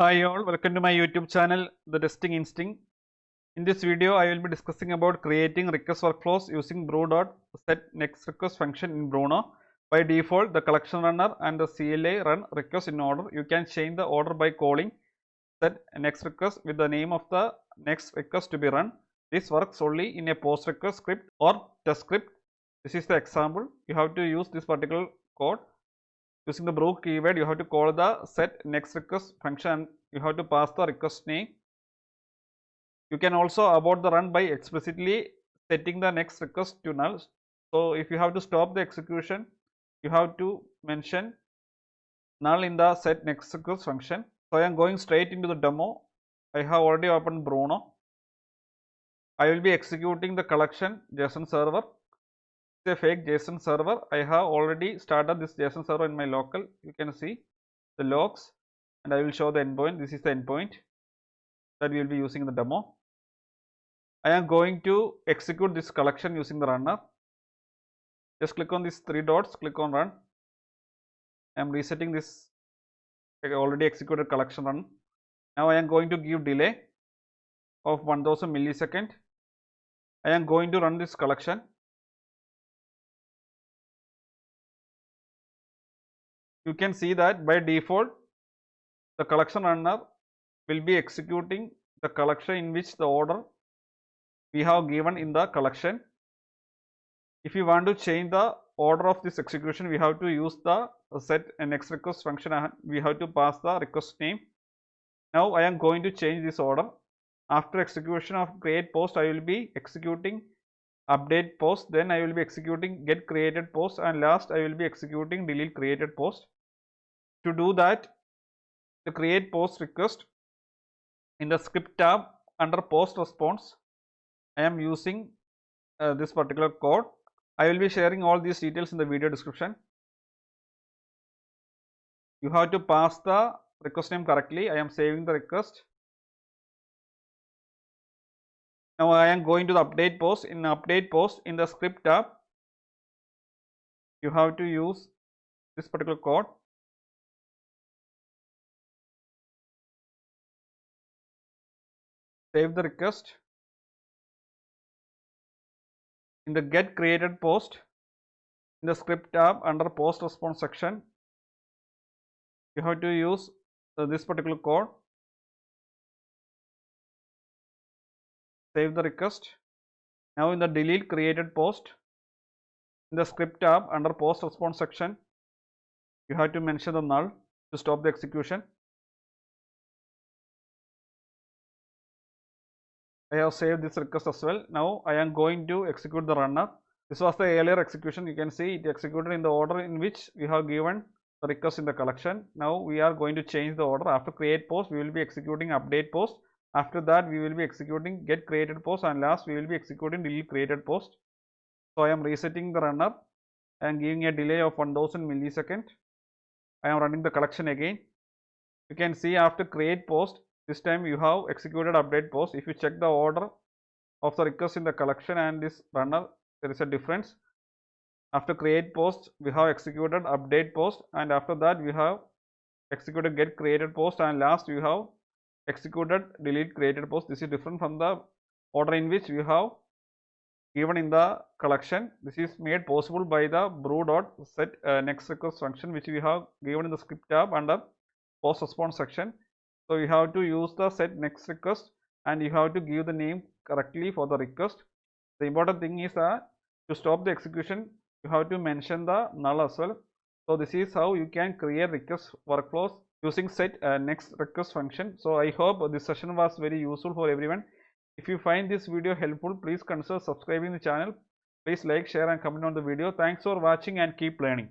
Hi all, welcome to my YouTube channel, The Testing Instinct. In this video, I will be discussing about creating request workflows using bru.setNextRequest function in Bruno. By default, the collection runner and the CLI run request in order. You can change the order by calling setNextRequest with the name of the next request to be run. This works only in a post request script or test script. This is the example. You have to use this particular code. Using the bru keyword, you have to call the set next request function. You have to pass the request name. You can also abort the run by explicitly setting the next request to null. So if you have to stop the execution, you have to mention null in the set next request function. So I am going straight into the demo. I have already opened Bruno. I will be executing the collection JSON server. A fake JSON server. I have already started this JSON server in my local. You can see the logs and I will show the endpoint. This is the endpoint that we will be using in the demo. I am going to execute this collection using the runner. Just click on these three dots, click on run. I am resetting this already executed collection run. Now I am going to give delay of 1000 millisecond. I am going to run this collection. You can see that by default the collection runner will be executing the collection in which the order we have given in the collection. If you want to change the order of this execution, we have to use the set next request function and we have to pass the request name. Now I am going to change this order. After execution of create post, I will be executing update post, then I will be executing get created post, and last I will be executing delete created post. To do that, the create post request in the script tab under post response, I am using this particular code. I will be sharing all these details in the video description. You have to pass the request name correctly. I am saving the request. Now I am going to the update post. In update post in the script tab, you have to use this particular code. Save the request. In the get created post in the script tab under post response section, you have to use this particular code. Save the request. Now in the delete created post in the script tab under post response section, you have to mention the null to stop the execution. I have saved this request as well. Now I am going to execute the runner. This was the earlier execution. You can see it executed in the order in which we have given the request in the collection. Now we are going to change the order. After create post, we will be executing update post. After that, we will be executing get created post, and last we will be executing delete created post. So I am resetting the runner and giving a delay of 1000 millisecond. I am running the collection again. You can see after create post, this time you have executed update post. If you check the order of the request in the collection and this runner, there is a difference. After create post, we have executed update post, and after that we have executed get created post, and last we have executed delete created post. This is different from the order in which we have given in the collection. This is made possible by the bru.setNextRequest function which we have given in the script tab under post response section. So you have to use the set next request and you have to give the name correctly for the request. The important thing is that to stop the execution, you have to mention the null as well. So this is how you can create request workflows using set next request function. So I hope this session was very useful for everyone. If you find this video helpful, please consider subscribing the channel. Please like, share and comment on the video. Thanks for watching and keep learning.